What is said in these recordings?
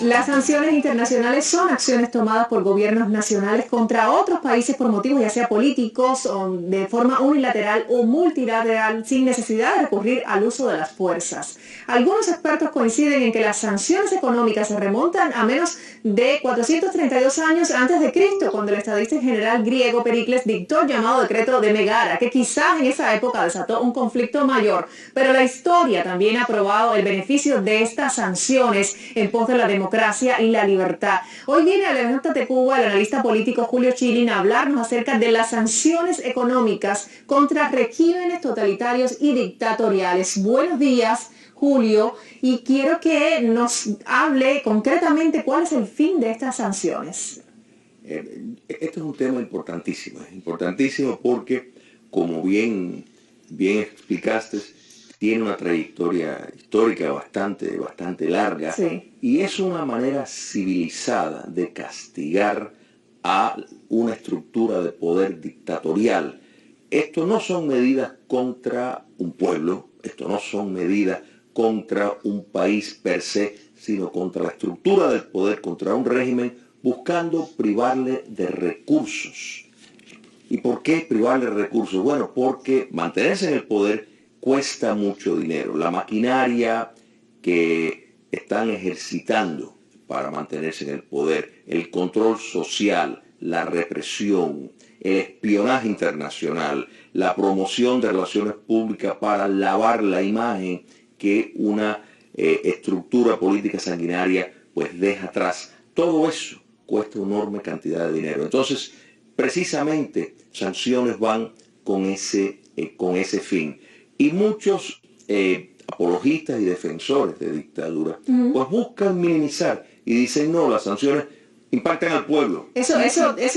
Las sanciones internacionales son acciones tomadas por gobiernos nacionales contra otros países por motivos ya sea políticos o de forma unilateral o multilateral sin necesidad de recurrir al uso de las fuerzas. Algunos expertos coinciden en que las sanciones económicas se remontan a menos de 432 años antes de Cristo, cuando el estadista general griego Pericles dictó el llamado decreto de Megara, que quizás en esa época desató un conflicto mayor, pero la historia también ha probado el beneficio de estas sanciones en pos de la democracia y la libertad. Hoy viene a Levántate Cuba el analista político Julio Schilling a hablarnos acerca de las sanciones económicas contra regímenes totalitarios y dictatoriales. Buenos días, Julio, y quiero que nos hable concretamente cuál es el fin de estas sanciones. Este es un tema importantísimo porque, como bien explicaste, tiene una trayectoria histórica bastante larga, sí. Y es una manera civilizada de castigar a una estructura de poder dictatorial. Esto no son medidas contra un pueblo, esto no son medidas contra un país per se, sino contra la estructura del poder, contra un régimen, buscando privarle de recursos. ¿Y por qué privarle de recursos? Bueno, porque mantenerse en el poder cuesta mucho dinero. La maquinaria que están ejercitando para mantenerse en el poder, el control social, la represión, el espionaje internacional, la promoción de relaciones públicas para lavar la imagen que una estructura política sanguinaria pues deja atrás. Todo eso cuesta una enorme cantidad de dinero. Entonces, precisamente, sanciones van con ese fin. Y muchos apologistas y defensores de dictadura pues buscan minimizar y dicen no, las sanciones impactan al pueblo. Eso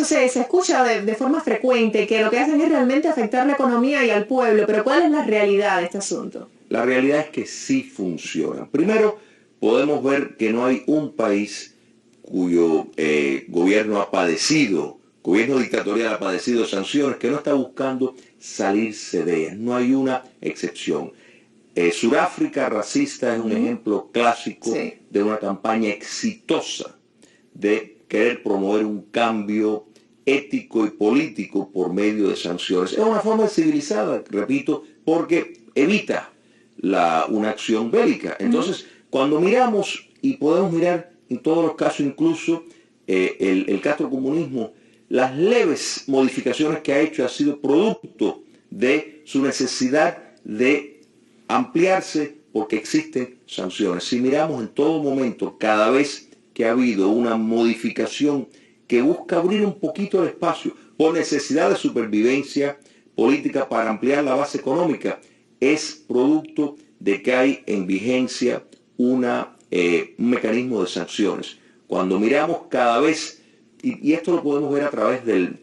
se escucha de forma frecuente, que lo que hacen es realmente afectar la economía y al pueblo, pero ¿cuál es la realidad de este asunto? La realidad es que sí funcionan. Primero, podemos ver que no hay un país cuyo gobierno dictatorial ha padecido sanciones que no está buscando salirse de ellas. No hay una excepción. Sudáfrica racista es un ejemplo clásico de una campaña exitosa de querer promover un cambio ético y político por medio de sanciones. Es una forma civilizada, repito, porque evita una acción bélica. Entonces, cuando miramos, y podemos mirar en todos los casos, incluso el castrocomunismo, las leves modificaciones que ha hecho ha sido producto de su necesidad de ampliarse porque existen sanciones. Si miramos en todo momento, cada vez que ha habido una modificación que busca abrir un poquito el espacio por necesidad de supervivencia política para ampliar la base económica, es producto de que hay en vigencia un mecanismo de sanciones. Cuando miramos cada vez, y esto lo podemos ver a través del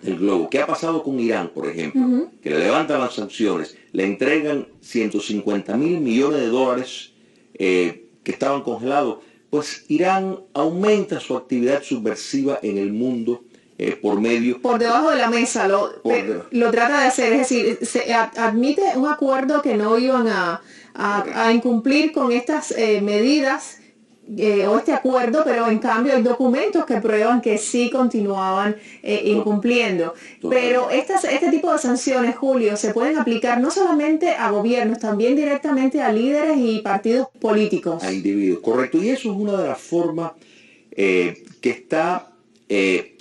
globo, ¿qué ha pasado con Irán, por ejemplo? Que le levantan las sanciones, le entregan 150.000 millones de dólares que estaban congelados, pues Irán aumenta su actividad subversiva en el mundo por debajo de la mesa lo trata de hacer, es decir, se admite un acuerdo que no iban a incumplir con estas medidas o este acuerdo, pero en cambio hay documentos que prueban que sí continuaban incumpliendo. Pero este tipo de sanciones, Julio, se pueden aplicar no solamente a gobiernos, también directamente a líderes y partidos políticos. A individuos, correcto. Y eso es una de las formas que está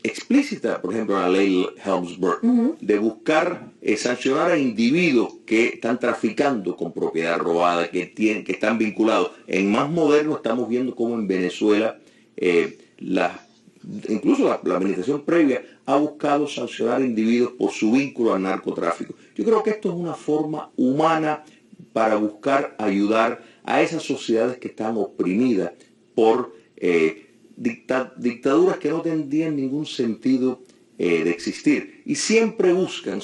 explícita, por ejemplo, en la ley Helms-Burton, de buscar sancionar a individuos que están traficando con propiedad robada, que están vinculados. En más moderno estamos viendo cómo en Venezuela, incluso la administración previa ha buscado sancionar a individuos por su vínculo al narcotráfico. Yo creo que esto es una forma humana para buscar ayudar a esas sociedades que están oprimidas por dictaduras que no tendrían ningún sentido de existir. Y siempre buscan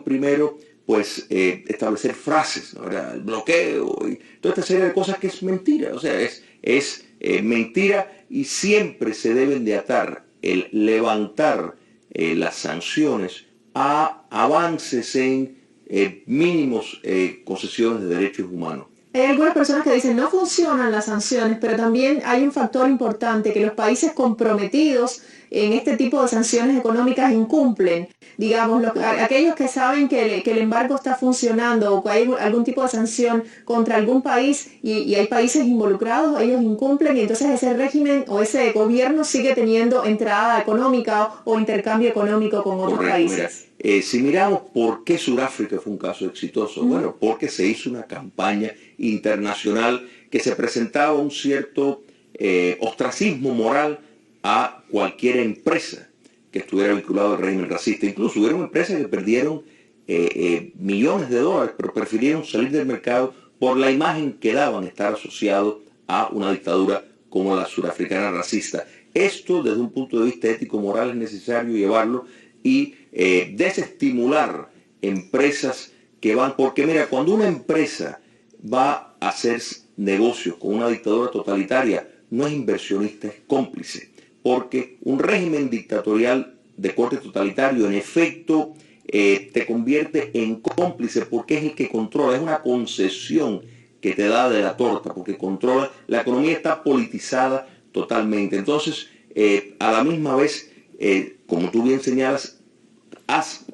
primero pues establecer frases, ¿no? El bloqueo y toda esta serie de cosas que es mentira. O sea, es mentira, y siempre se deben de atar el levantar las sanciones a avances en mínimos concesiones de derechos humanos. Hay algunas personas que dicen no funcionan las sanciones, pero también hay un factor importante, que los países comprometidos en este tipo de sanciones económicas incumplen. Digamos, aquellos que saben que el embargo está funcionando o que hay algún tipo de sanción contra algún país y hay países involucrados, ellos incumplen y entonces ese régimen o ese gobierno sigue teniendo entrada económica o intercambio económico con otros países. Mira, si miramos por qué Sudáfrica fue un caso exitoso, bueno, porque se hizo una campaña internacional que se presentaba un cierto ostracismo moral a cualquier empresa que estuviera vinculada al régimen racista. Incluso hubieron empresas que perdieron millones de dólares, pero prefirieron salir del mercado por la imagen que daban estar asociados a una dictadura como la surafricana racista. Esto, desde un punto de vista ético-moral, es necesario llevarlo y desestimular empresas que van, porque mira, cuando una empresa va a hacer negocios con una dictadura totalitaria, no es inversionista, es cómplice, porque un régimen dictatorial de corte totalitario, en efecto, te convierte en cómplice porque es el que controla, es una concesión que te da de la torta, porque controla, la economía está politizada totalmente. Entonces, a la misma vez, como tú bien señalas,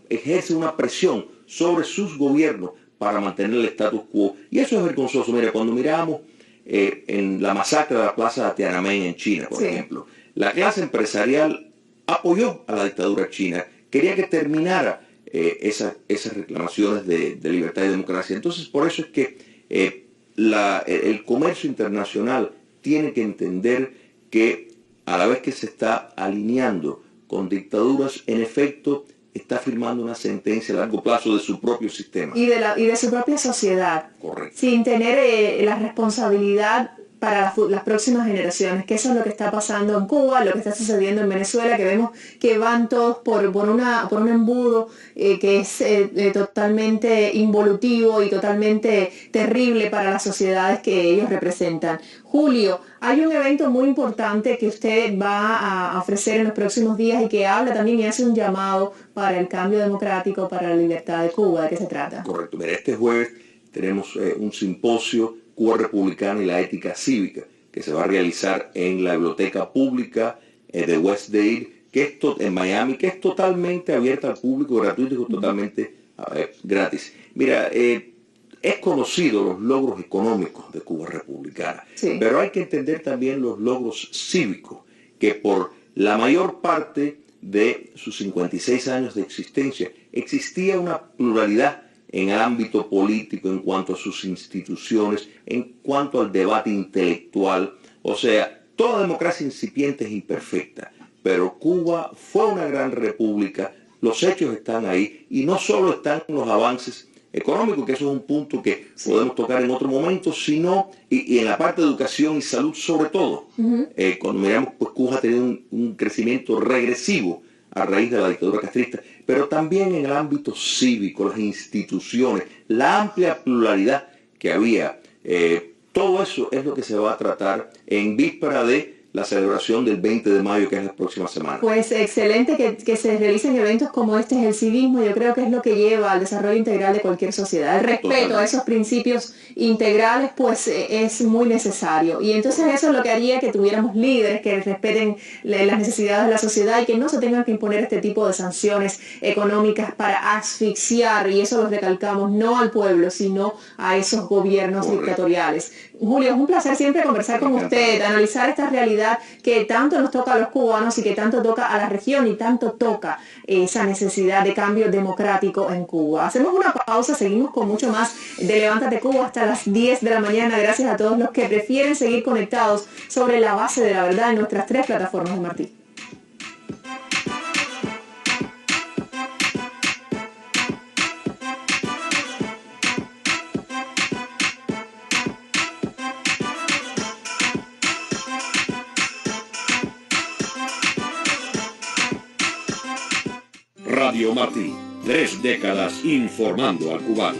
ejerce una presión sobre sus gobiernos para mantener el status quo. Y eso es vergonzoso. Mira, cuando miramos en la masacre de la plaza de Tiananmen en China, por ejemplo, la clase empresarial apoyó a la dictadura china, quería que terminara esas reclamaciones de libertad y democracia. Entonces, por eso es que el comercio internacional tiene que entender que a la vez que se está alineando con dictaduras, en efecto, está firmando una sentencia a largo plazo de su propio sistema. Y de su propia sociedad. Correcto. Sin tener la responsabilidad para las próximas generaciones, que eso es lo que está pasando en Cuba, lo que está sucediendo en Venezuela, que vemos que van todos por un embudo que es totalmente involutivo y totalmente terrible para las sociedades que ellos representan. Julio, hay un evento muy importante que usted va a ofrecer en los próximos días y que habla también y hace un llamado para el cambio democrático, para la libertad de Cuba. ¿De qué se trata? Correcto. Mira, este jueves tenemos un simposio Cuba Republicana y la Ética Cívica, que se va a realizar en la Biblioteca Pública de West Dade, en Miami, que es totalmente abierta al público, gratuito y totalmente gratis. Mira, es conocido los logros económicos de Cuba Republicana, pero hay que entender también los logros cívicos, que por la mayor parte de sus 56 años de existencia existía una pluralidad en el ámbito político, en cuanto a sus instituciones, en cuanto al debate intelectual. O sea, toda democracia incipiente es imperfecta, pero Cuba fue una gran república, los hechos están ahí, y no solo están los avances económicos, que eso es un punto que podemos tocar en otro momento, sino, y en la parte de educación y salud sobre todo. Cuando miramos, pues Cuba ha tenido un crecimiento regresivo a raíz de la dictadura castrista, pero también en el ámbito cívico, las instituciones, la amplia pluralidad que había. Todo eso es lo que se va a tratar en víspera de la celebración del 20 de mayo, que es la próxima semana. Pues excelente que se realicen eventos como este. Es el civismo, yo creo que es lo que lleva al desarrollo integral de cualquier sociedad. El respeto a esos principios integrales pues es muy necesario, y entonces eso es lo que haría que tuviéramos líderes que respeten las necesidades de la sociedad y que no se tengan que imponer este tipo de sanciones económicas para asfixiar, y eso lo recalcamos, no al pueblo sino a esos gobiernos dictatoriales. Julio, es un placer siempre conversar con usted, analizar esta realidad que tanto nos toca a los cubanos y que tanto toca a la región y tanto toca esa necesidad de cambio democrático en Cuba. Hacemos una pausa, seguimos con mucho más de Levántate Cuba hasta las 10 de la mañana. Gracias a todos los que prefieren seguir conectados sobre la base de la verdad en nuestras 3 plataformas de Martí. Radio Martí, 3 décadas informando al cubano.